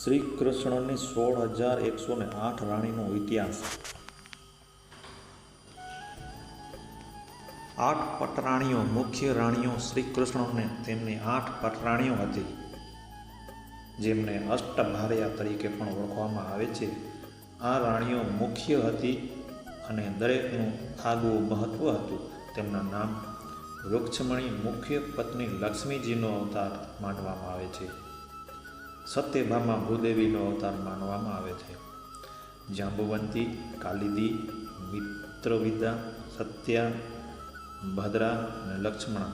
શ્રી કૃષ્ણની 16,108 રાણીનો ઇતિહાસ। 8 પટરાણીઓ। મુખ્ય રાણીઓ શ્રી કૃષ્ણને તેમની 8 પટરાણીઓ હતી, જેમને અષ્ટભાર્યા તરીકે પણ ઓળખવામાં આવે છે। આ રાણીઓ મુખ્ય હતી અને દરેકનું આગવું મહત્વ હતું। તેમના નામ: રૂક્ષમણી મુખ્ય પત્ની લક્ષ્મીજીનો અવતાર માનવામાં આવે છે। સત્યભામા ભૂદેવીનો અવતાર માનવામાં આવે છે। જાંબુવંતી, કાલિંદી, મિત્રવિદા, સત્યા, ભદ્રા અને લક્ષ્મણા।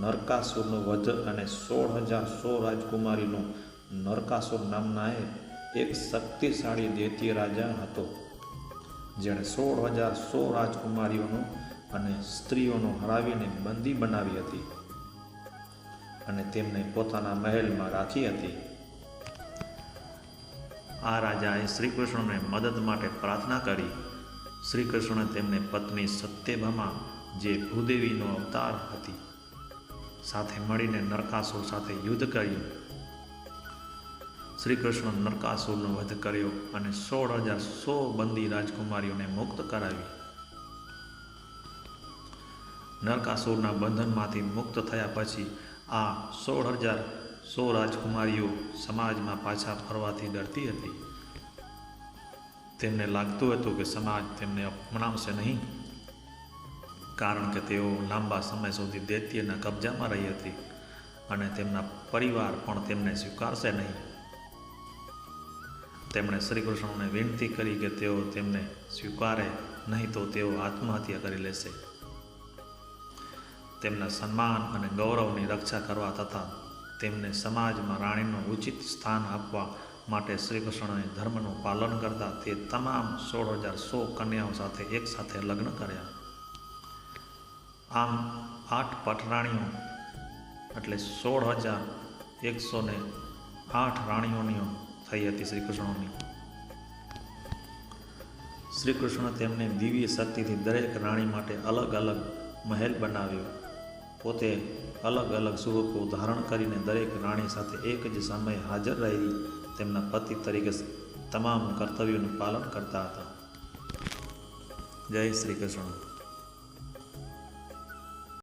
નરકાસુરનો વધ અને 16,100 રાજકુમારીનો નરકાસુર નામના એક શક્તિશાળી દૈત્ય રાજા હતો, જેણે 16,100 રાજકુમારીઓનો અને સ્ત્રીઓનો હરાવીને બંદી બનાવી હતી અને તેમને પોતાના મહેલમાં રાખી હતી। આ રાજાએ શ્રી કૃષ્ણને મદદ માટે પ્રાર્થના કરી। શ્રી કૃષ્ણે તેમને પત્ની સત્યભામા, જે ભૂદેવીનો અવતાર હતી, સાથે મળીને નરકાસુર સાથે યુદ્ધ કર્યું। શ્રી કૃષ્ણ નરકાસુરનો વધ કર્યો અને 16,100 બંદી રાજકુમારીઓને મુક્ત કરાવી। નરકાસુરના બંધનમાંથી મુક્ત થયા પછી આ 16,100 રાજકુમારીઓ સમાજમાં પાછા ફરવાથી ડરતી હતી। તેમને લાગતું હતું કે સમાજ તેમને અપનાવશે નહીં, કારણ કે તેઓ લાંબા સમય સુધી દૈત્યના કબજામાં રહી હતી અને તેમના પરિવાર પણ તેમને સ્વીકારશે નહીં। તેમણે શ્રી કૃષ્ણને વિનંતી કરી કે તેઓ તેમને સ્વીકારે નહીં તો તેઓ આત્મહત્યા કરી લેશે। તેમના સન્માન અને ગૌરવની રક્ષા કરવા તથા તેમને સમાજમાં રાણીનું ઉચિત સ્થાન આપવા માટે શ્રી કૃષ્ણએ ધર્મનું પાલન કરતા તે તમામ 16,100 કન્યાઓ સાથે એકસાથે લગ્ન કર્યા। આમ 8 પટરાણીઓ એટલે 16,108 રાણીઓની થઈ હતી શ્રી કૃષ્ણની। શ્રી કૃષ્ણ તેમને દિવ્ય શક્તિથી દરેક રાણી માટે અલગ અલગ મહેલ બનાવ્યો। પોતે અલગ અલગ સ્વરૂપો ધારણ કરીને દરેક રાણી સાથે એક જ સમયે હાજર રહી તેમના પતિ તરીકે તમામ કર્તવ્યોનું પાલન કરતા હતા। જય શ્રી કૃષ્ણ।